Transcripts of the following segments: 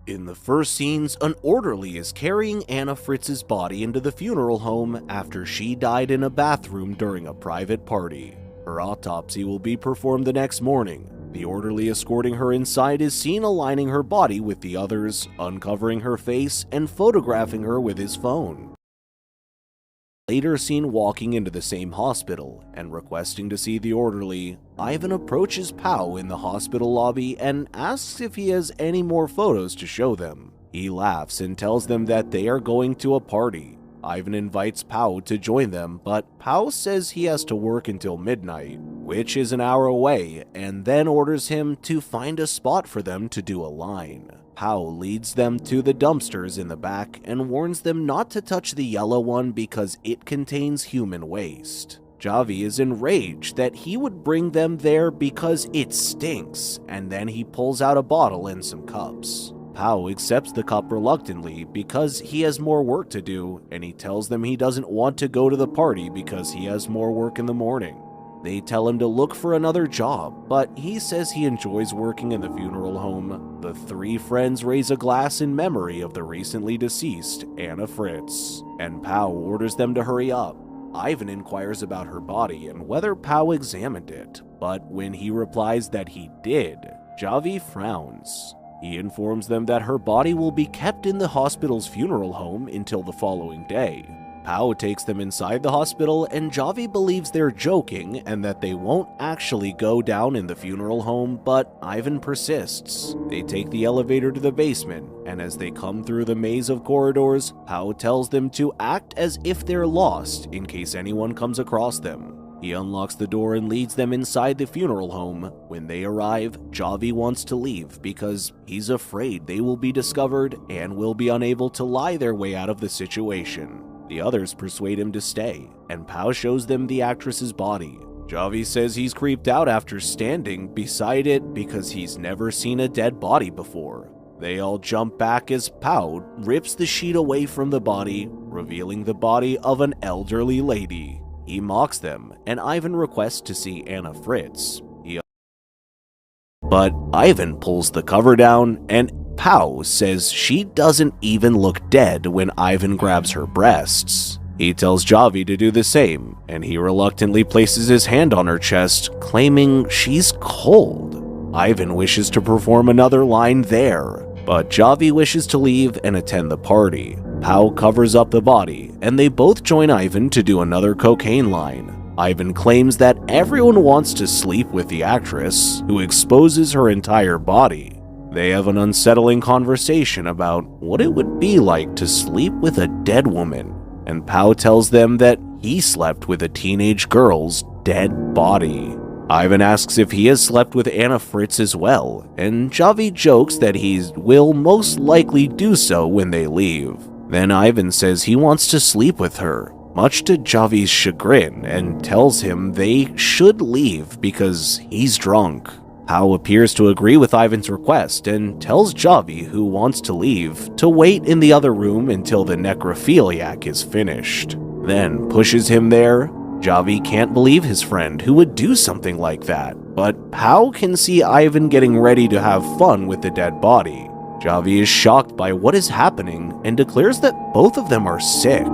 In the first scenes, an orderly is carrying Anna Fritz's body into the funeral home after she died in a bathroom during a private party. Her autopsy will be performed the next morning. The orderly escorting her inside is seen aligning her body with the others, uncovering her face, and photographing her with his phone. Later seen walking into the same hospital and requesting to see the orderly, Ivan approaches Pao in the hospital lobby and asks if he has any more photos to show them. He laughs and tells them that they are going to a party. Ivan invites Pao to join them, but Pao says he has to work until midnight, which is an hour away, and then orders him to find a spot for them to do a line. Pao leads them to the dumpsters in the back and warns them not to touch the yellow one because it contains human waste. Javi is enraged that he would bring them there because it stinks, and then he pulls out a bottle and some cups. Pao accepts the cup reluctantly because he has more work to do, and he tells them he doesn't want to go to the party because he has more work in the morning. They tell him to look for another job, but he says he enjoys working in the funeral home. The three friends raise a glass in memory of the recently deceased Anna Fritz, and Pao orders them to hurry up. Ivan inquires about her body and whether Pao examined it, but when he replies that he did, Javi frowns. He informs them that her body will be kept in the hospital's funeral home until the following day. Pao takes them inside the hospital, and Javi believes they're joking and that they won't actually go down in the funeral home, but Ivan persists. They take the elevator to the basement, and as they come through the maze of corridors, Pao tells them to act as if they're lost in case anyone comes across them. He unlocks the door and leads them inside the funeral home. When they arrive, Javi wants to leave because he's afraid they will be discovered and will be unable to lie their way out of the situation. The others persuade him to stay, and Pao shows them the actress's body. Javi says he's creeped out after standing beside it because he's never seen a dead body before. They all jump back as Pao rips the sheet away from the body, revealing the body of an elderly lady. He mocks them, and Ivan requests to see Anna Fritz. But Ivan pulls the cover down, and Pao says she doesn't even look dead when Ivan grabs her breasts. He tells Javi to do the same, and he reluctantly places his hand on her chest, claiming she's cold. Ivan wishes to perform another line there, but Javi wishes to leave and attend the party. Pao covers up the body, and they both join Ivan to do another cocaine line. Ivan claims that everyone wants to sleep with the actress, who exposes her entire body. They have an unsettling conversation about what it would be like to sleep with a dead woman, and Pao tells them that he slept with a teenage girl's dead body. Ivan asks if he has slept with Anna Fritz as well, and Javi jokes that he will most likely do so when they leave. Then Ivan says he wants to sleep with her, much to Javi's chagrin, and tells him they should leave because he's drunk. Pao appears to agree with Ivan's request and tells Javi, who wants to leave, to wait in the other room until the necrophiliac is finished, then pushes him there. Javi can't believe his friend who would do something like that, but Pao can see Ivan getting ready to have fun with the dead body. Javi is shocked by what is happening and declares that both of them are sick.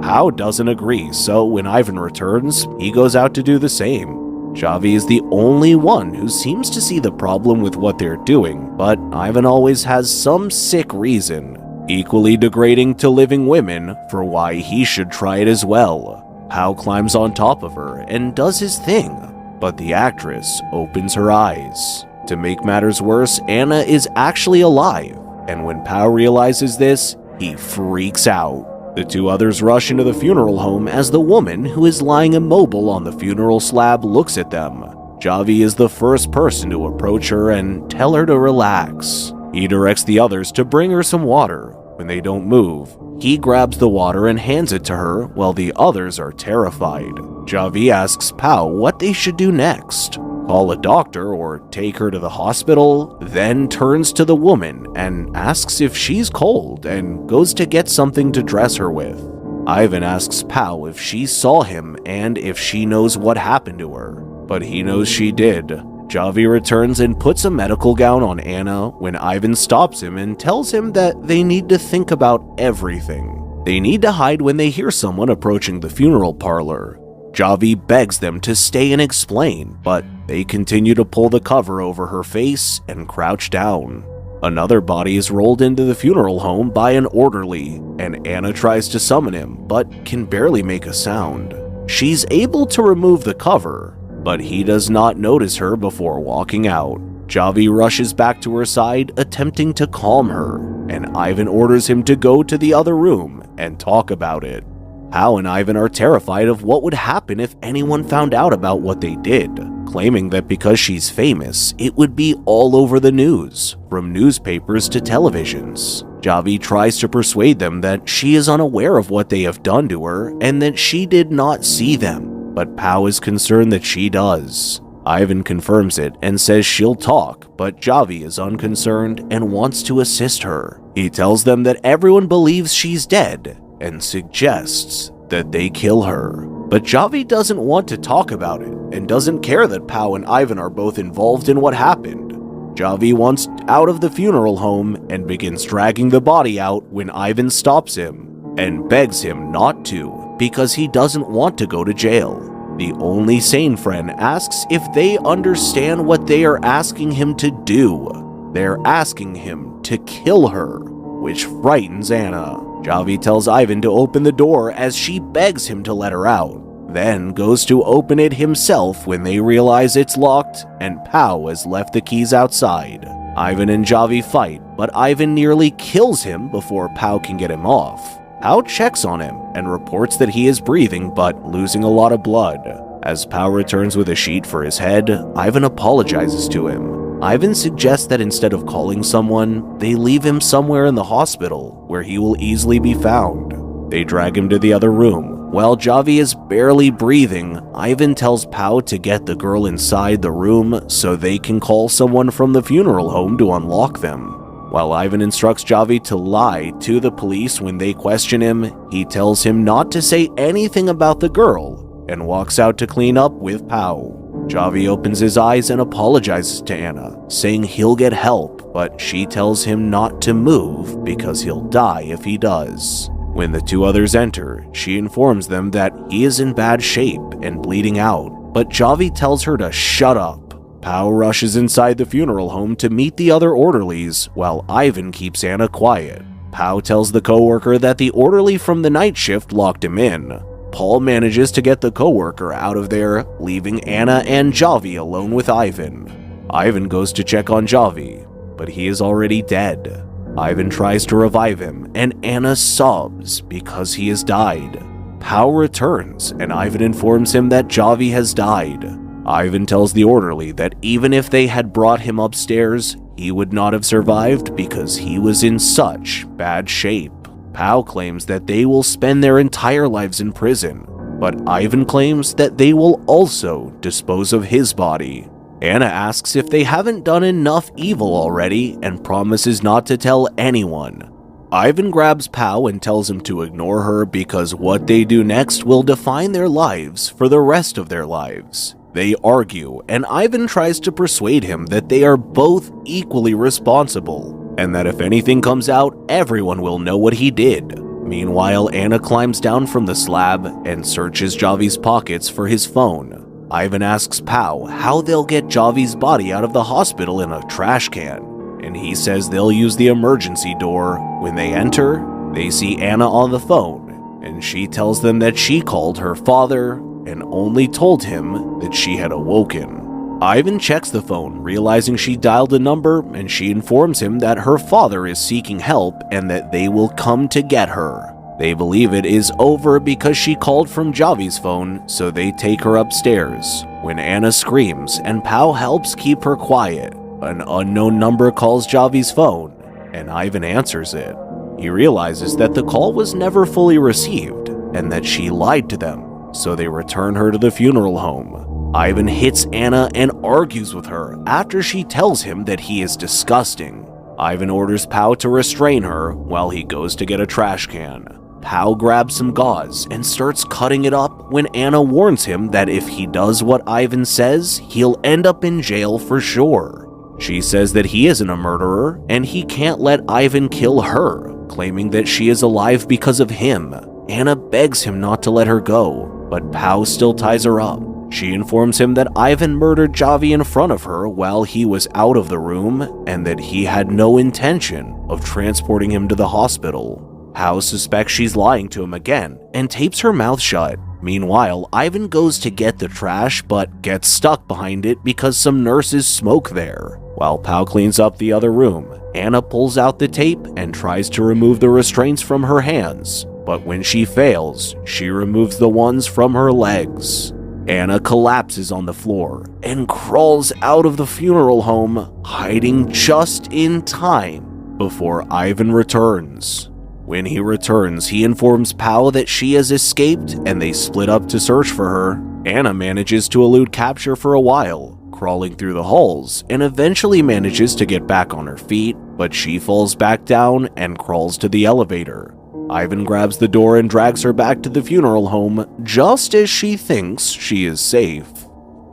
Pao doesn't agree, so when Ivan returns, he goes out to do the same. Javi is the only one who seems to see the problem with what they're doing, but Ivan always has some sick reason, equally degrading to living women, for why he should try it as well. Pao climbs on top of her and does his thing, but the actress opens her eyes. To make matters worse, Anna is actually alive, and when Pao realizes this, he freaks out. The two others rush into the funeral home as the woman, who is lying immobile on the funeral slab, looks at them. Javi is the first person to approach her and tell her to relax. He directs the others to bring her some water. When they don't move, he grabs the water and hands it to her while the others are terrified. Javi asks Pao what they should do next. Call a doctor or take her to the hospital, then turns to the woman and asks if she's cold and goes to get something to dress her with. Ivan asks Pao if she saw him and if she knows what happened to her, but he knows she did. Javi returns and puts a medical gown on Anna when Ivan stops him and tells him that they need to think about everything. They need to hide when they hear someone approaching the funeral parlor. Javi begs them to stay and explain, but they continue to pull the cover over her face and crouch down. Another body is rolled into the funeral home by an orderly, and Anna tries to summon him, but can barely make a sound. She's able to remove the cover, but he does not notice her before walking out. Javi rushes back to her side, attempting to calm her, and Ivan orders him to go to the other room and talk about it. Pao and Ivan are terrified of what would happen if anyone found out about what they did, claiming that because she's famous, it would be all over the news, from newspapers to televisions. Javi tries to persuade them that she is unaware of what they have done to her and that she did not see them, but Pao is concerned that she does. Ivan confirms it and says she'll talk, but Javi is unconcerned and wants to assist her. He tells them that everyone believes she's dead and suggests that they kill her. But Javi doesn't want to talk about it and doesn't care that Pao and Ivan are both involved in what happened. Javi wants out of the funeral home and begins dragging the body out when Ivan stops him and begs him not to because he doesn't want to go to jail. The only sane friend asks if they understand what they are asking him to do. They're asking him to kill her, which frightens Anna. Javi tells Ivan to open the door as she begs him to let her out, then goes to open it himself when they realize it's locked and Pao has left the keys outside. Ivan and Javi fight, but Ivan nearly kills him before Pao can get him off. Pao checks on him and reports that he is breathing but losing a lot of blood. As Pao returns with a sheet for his head, Ivan apologizes to him. Ivan suggests that instead of calling someone, they leave him somewhere in the hospital where he will easily be found. They drag him to the other room. While Javi is barely breathing, Ivan tells Pao to get the girl inside the room so they can call someone from the funeral home to unlock them. While Ivan instructs Javi to lie to the police when they question him, he tells him not to say anything about the girl and walks out to clean up with Pao. Javi opens his eyes and apologizes to Anna, saying he'll get help, but she tells him not to move because he'll die if he does. When the two others enter, she informs them that he is in bad shape and bleeding out, but Javi tells her to shut up. Pao rushes inside the funeral home to meet the other orderlies, while Ivan keeps Anna quiet. Pao tells the coworker that the orderly from the night shift locked him in. Paul manages to get the coworker out of there, leaving Anna and Javi alone with Ivan. Ivan goes to check on Javi, but he is already dead. Ivan tries to revive him, and Anna sobs because he has died. Pao returns, and Ivan informs him that Javi has died. Ivan tells the orderly that even if they had brought him upstairs, he would not have survived because he was in such bad shape. Pao claims that they will spend their entire lives in prison, but Ivan claims that they will also dispose of his body. Anna asks if they haven't done enough evil already and promises not to tell anyone. Ivan grabs Pao and tells him to ignore her because what they do next will define their lives for the rest of their lives. They argue, and Ivan tries to persuade him that they are both equally responsible, and that if anything comes out, everyone will know what he did. Meanwhile, Anna climbs down from the slab and searches Javi's pockets for his phone. Ivan asks Pao how they'll get Javi's body out of the hospital in a trash can, and he says they'll use the emergency door. When they enter, they see Anna on the phone, and she tells them that she called her father and only told him that she had awoken. Ivan checks the phone, realizing she dialed a number, and she informs him that her father is seeking help and that they will come to get her. They believe it is over because she called from Javi's phone, so they take her upstairs. When Anna screams and Pao helps keep her quiet, an unknown number calls Javi's phone, and Ivan answers it. He realizes that the call was never fully received and that she lied to them, so they return her to the funeral home. Ivan hits Anna and argues with her after she tells him that he is disgusting. Ivan orders Pao to restrain her while he goes to get a trash can. Pao grabs some gauze and starts cutting it up when Anna warns him that if he does what Ivan says, he'll end up in jail for sure. She says that he isn't a murderer and he can't let Ivan kill her, claiming that she is alive because of him. Anna begs him not to let her go, but Pao still ties her up. She informs him that Ivan murdered Javi in front of her while he was out of the room and that he had no intention of transporting him to the hospital. Pao suspects she's lying to him again and tapes her mouth shut. Meanwhile, Ivan goes to get the trash but gets stuck behind it because some nurses smoke there. While Pao cleans up the other room, Anna pulls out the tape and tries to remove the restraints from her hands, but when she fails, she removes the ones from her legs. Anna collapses on the floor and crawls out of the funeral home, hiding just in time before Ivan returns. When he returns, he informs Pao that she has escaped and they split up to search for her. Anna manages to elude capture for a while, crawling through the halls, and eventually manages to get back on her feet, but she falls back down and crawls to the elevator. Ivan grabs the door and drags her back to the funeral home just as she thinks she is safe.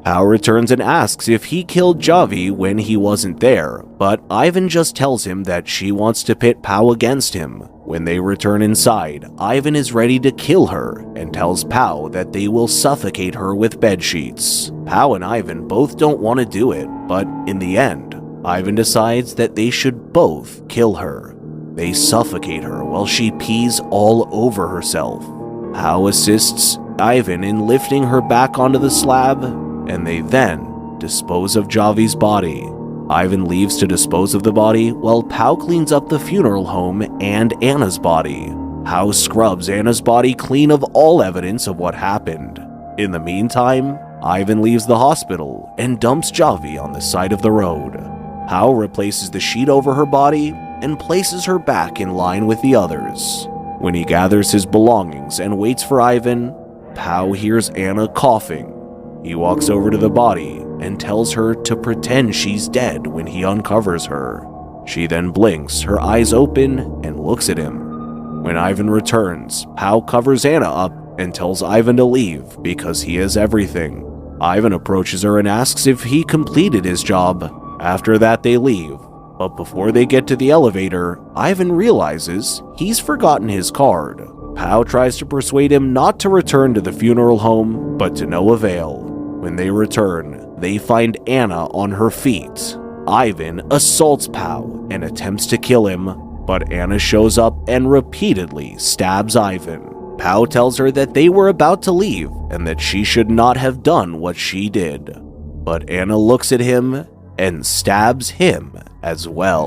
Pao returns and asks if he killed Javi when he wasn't there, but Ivan just tells him that she wants to pit Pao against him. When they return inside, Ivan is ready to kill her and tells Pao that they will suffocate her with bedsheets. Pao and Ivan both don't want to do it, but in the end, Ivan decides that they should both kill her. They suffocate her while she pees all over herself. Pao assists Ivan in lifting her back onto the slab, and they then dispose of Javi's body. Ivan leaves to dispose of the body while Pao cleans up the funeral home and Anna's body. Pao scrubs Anna's body clean of all evidence of what happened. In the meantime, Ivan leaves the hospital and dumps Javi on the side of the road. Pao replaces the sheet over her body and places her back in line with the others. When he gathers his belongings and waits for Ivan, Pao hears Anna coughing. He walks over to the body and tells her to pretend she's dead when he uncovers her. She then blinks, her eyes open, and looks at him. When Ivan returns, Pao covers Anna up and tells Ivan to leave because he has everything. Ivan approaches her and asks if he completed his job. After that, they leave. But before they get to the elevator, Ivan realizes he's forgotten his card. Pao tries to persuade him not to return to the funeral home, but to no avail. When they return, they find Anna on her feet. Ivan assaults Pao and attempts to kill him, but Anna shows up and repeatedly stabs Ivan. Pao tells her that they were about to leave and that she should not have done what she did. But Anna looks at him and stabs him as well.